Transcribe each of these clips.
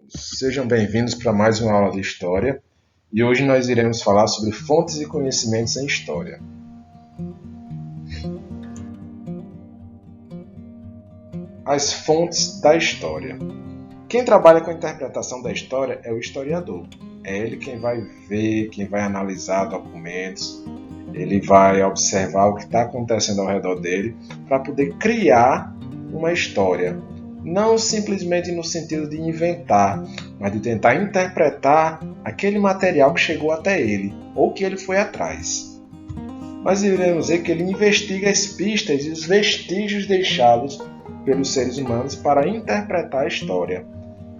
Sejam bem-vindos para mais uma aula de História e hoje nós iremos falar sobre fontes e conhecimentos em História. As fontes da História. Quem trabalha com a interpretação da história é o historiador. É ele quem vai ver, quem vai analisar documentos, ele vai observar o que está acontecendo ao redor dele para poder criar uma história. Não simplesmente no sentido de inventar, mas de tentar interpretar aquele material que chegou até ele, ou que ele foi atrás. Nós iremos ver que ele investiga as pistas e os vestígios deixados pelos seres humanos para interpretar a história.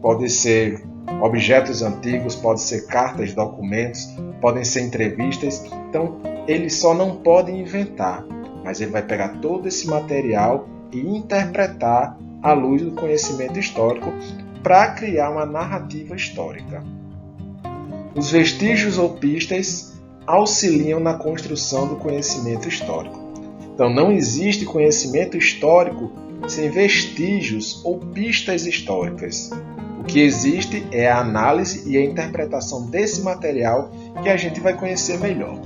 Pode ser objetos antigos, pode ser cartas, documentos, podem ser entrevistas. Então, ele só não pode inventar, mas ele vai pegar todo esse material e interpretar à luz do conhecimento histórico para criar uma narrativa histórica. Os vestígios ou pistas auxiliam na construção do conhecimento histórico. Então, não existe conhecimento histórico sem vestígios ou pistas históricas. O que existe é a análise e a interpretação desse material que a gente vai conhecer melhor.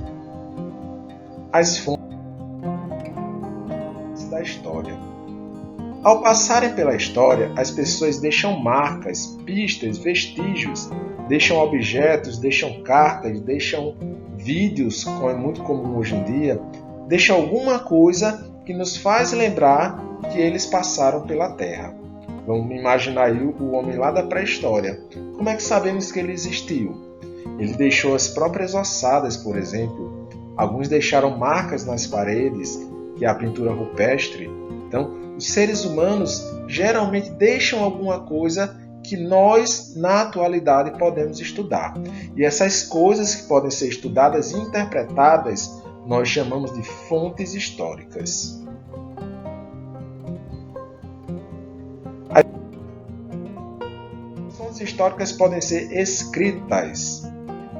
As fontes da história. Ao passarem pela história, as pessoas deixam marcas, pistas, vestígios, deixam objetos, deixam cartas, deixam vídeos, como é muito comum hoje em dia, deixam alguma coisa que nos faz lembrar que eles passaram pela Terra. Vamos imaginar aí o homem lá da pré-história. Como é que sabemos que ele existiu? Ele deixou as próprias ossadas, por exemplo. Alguns deixaram marcas nas paredes, que é a pintura rupestre. Então, os seres humanos geralmente deixam alguma coisa que nós, na atualidade, podemos estudar. E essas coisas que podem ser estudadas e interpretadas, nós chamamos de fontes históricas. As fontes históricas podem ser escritas.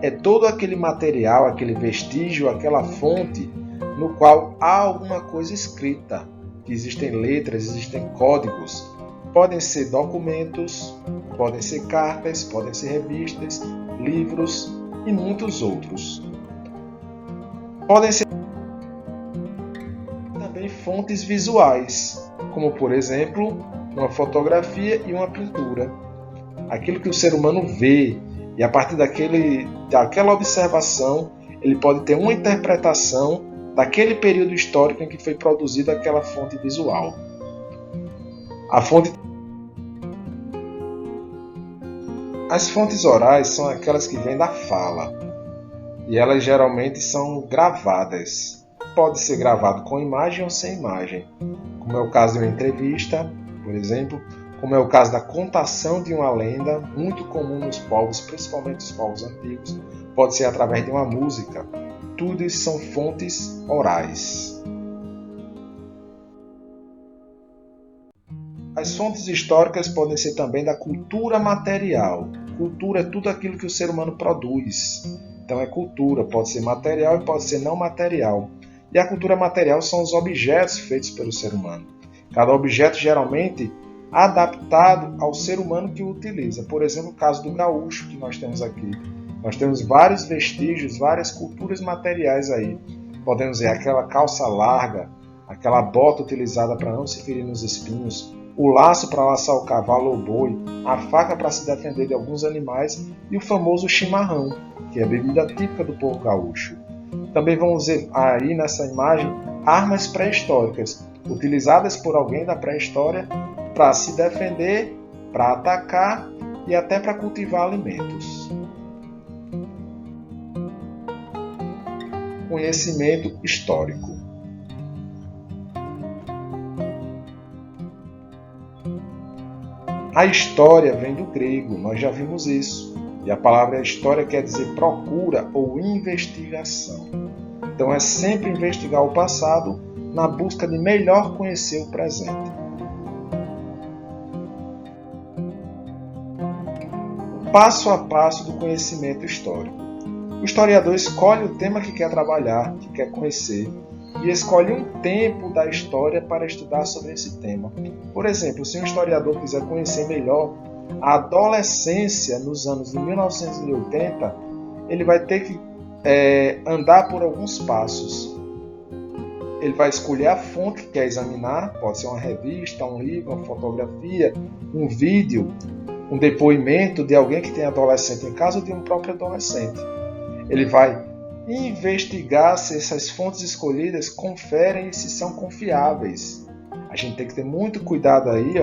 É todo aquele material, aquele vestígio, aquela fonte no qual há alguma coisa escrita. Existem letras, existem códigos. Podem ser documentos, podem ser cartas, podem ser revistas, livros e muitos outros. Podem ser também fontes visuais, como por exemplo, uma fotografia e uma pintura. Aquilo que o ser humano vê, e a partir daquela observação, ele pode ter uma interpretação daquele período histórico em que foi produzida aquela fonte visual. As fontes orais são aquelas que vêm da fala, e elas geralmente são gravadas. Pode ser gravado com imagem ou sem imagem, como é o caso de uma entrevista, por exemplo, como é o caso da contação de uma lenda, muito comum nos povos, principalmente os povos antigos, pode ser através de uma música. Tudo isso são fontes orais. As fontes históricas podem ser também da cultura material. Cultura é tudo aquilo que o ser humano produz. Então é cultura, pode ser material e pode ser não material. E a cultura material são os objetos feitos pelo ser humano. Cada objeto geralmente adaptado ao ser humano que o utiliza. Por exemplo, o caso do gaúcho que nós temos aqui. Nós temos vários vestígios, várias culturas materiais aí. Podemos ver aquela calça larga, aquela bota utilizada para não se ferir nos espinhos, o laço para laçar o cavalo ou boi, a faca para se defender de alguns animais e o famoso chimarrão, que é a bebida típica do povo gaúcho. Também vamos ver aí nessa imagem armas pré-históricas, utilizadas por alguém da pré-história para se defender, para atacar e até para cultivar alimentos. Conhecimento histórico. A história vem do grego, nós já vimos isso. E a palavra história quer dizer procura ou investigação. Então é sempre investigar o passado na busca de melhor conhecer o presente. O passo a passo do conhecimento histórico. O historiador escolhe o tema que quer trabalhar, que quer conhecer, e escolhe um tempo da história para estudar sobre esse tema. Por exemplo, se um historiador quiser conhecer melhor A adolescência, nos anos de 1980, ele vai ter que andar por alguns passos. Ele vai escolher a fonte que quer examinar, pode ser uma revista, um livro, uma fotografia, um vídeo, um depoimento de alguém que tem adolescente em casa ou de um próprio adolescente. Ele vai investigar se essas fontes escolhidas conferem e se são confiáveis. A gente tem que ter muito cuidado aí,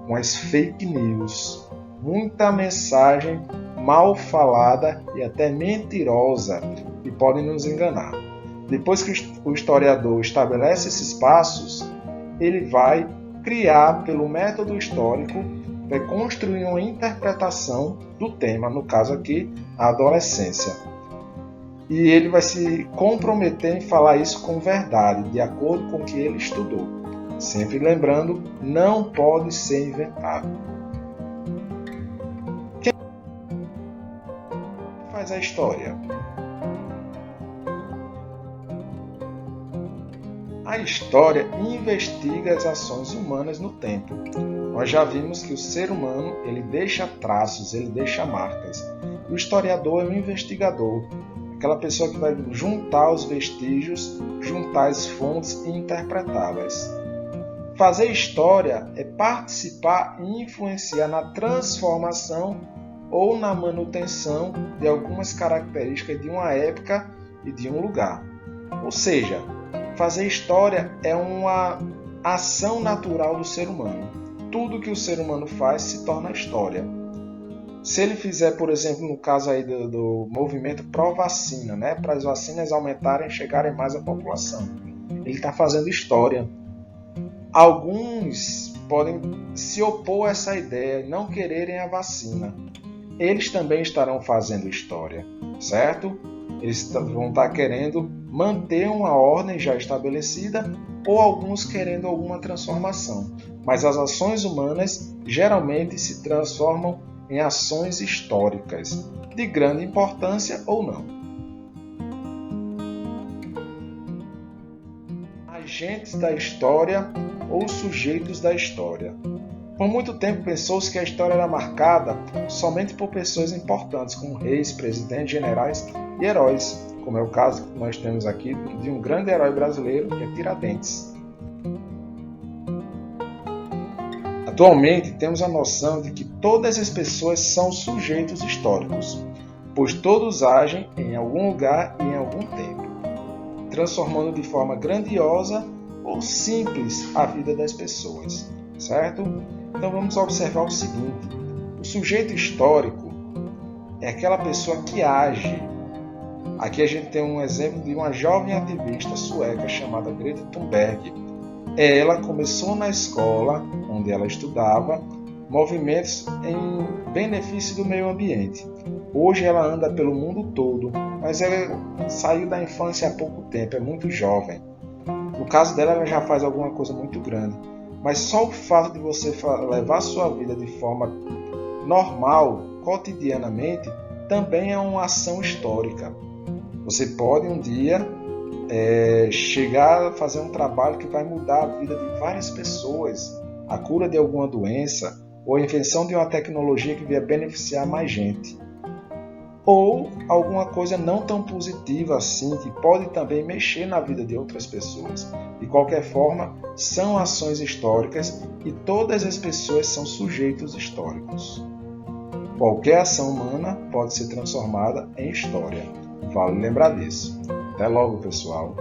com as fake news. Muita mensagem mal falada e até mentirosa que podem nos enganar. Depois que o historiador estabelece esses passos, ele vai criar, pelo método histórico, vai construir uma interpretação do tema, no caso aqui, a adolescência. E ele vai se comprometer em falar isso com verdade, de acordo com o que ele estudou. Sempre lembrando, não pode ser inventado. Quem faz a história? A história investiga as ações humanas no tempo. Nós já vimos que o ser humano ele deixa traços, ele deixa marcas. O historiador é um investigador, aquela pessoa que vai juntar os vestígios, juntar as fontes e interpretá-las. Fazer história é participar e influenciar na transformação ou na manutenção de algumas características de uma época e de um lugar. Ou seja, fazer história é uma ação natural do ser humano. Tudo que o ser humano faz se torna história. Se ele fizer, por exemplo, no caso aí do movimento pró-vacina, para as vacinas aumentarem e chegarem mais à população, ele está fazendo história. Alguns podem se opor a essa ideia e não quererem a vacina. Eles também estarão fazendo história, certo? Eles vão estar querendo manter uma ordem já estabelecida ou alguns querendo alguma transformação. Mas as ações humanas geralmente se transformam em ações históricas, de grande importância ou não. Agentes da história ou sujeitos da história. Por muito tempo pensou-se que a história era marcada somente por pessoas importantes, como reis, presidentes, generais e heróis, como é o caso que nós temos aqui de um grande herói brasileiro, que é Tiradentes. Atualmente temos a noção de que todas as pessoas são sujeitos históricos, pois todos agem em algum lugar e em algum tempo, transformando de forma grandiosa ou simples a vida das pessoas, certo? Então vamos observar o seguinte: o sujeito histórico é aquela pessoa que age. Aqui a gente tem um exemplo de uma jovem ativista sueca chamada Greta Thunberg. Ela começou na escola onde ela estudava movimentos em benefício do meio ambiente. Hoje ela anda pelo mundo todo, mas ela saiu da infância há pouco tempo, é muito jovem. No caso dela, ela já faz alguma coisa muito grande. Mas só o fato de você levar a sua vida de forma normal, cotidianamente, também é uma ação histórica. Você pode um dia chegar a fazer um trabalho que vai mudar a vida de várias pessoas, a cura de alguma doença ou a invenção de uma tecnologia que venha beneficiar mais gente. Ou alguma coisa não tão positiva assim, que pode também mexer na vida de outras pessoas. De qualquer forma, são ações históricas e todas as pessoas são sujeitos históricos. Qualquer ação humana pode ser transformada em história. Vale lembrar disso. Até logo, pessoal!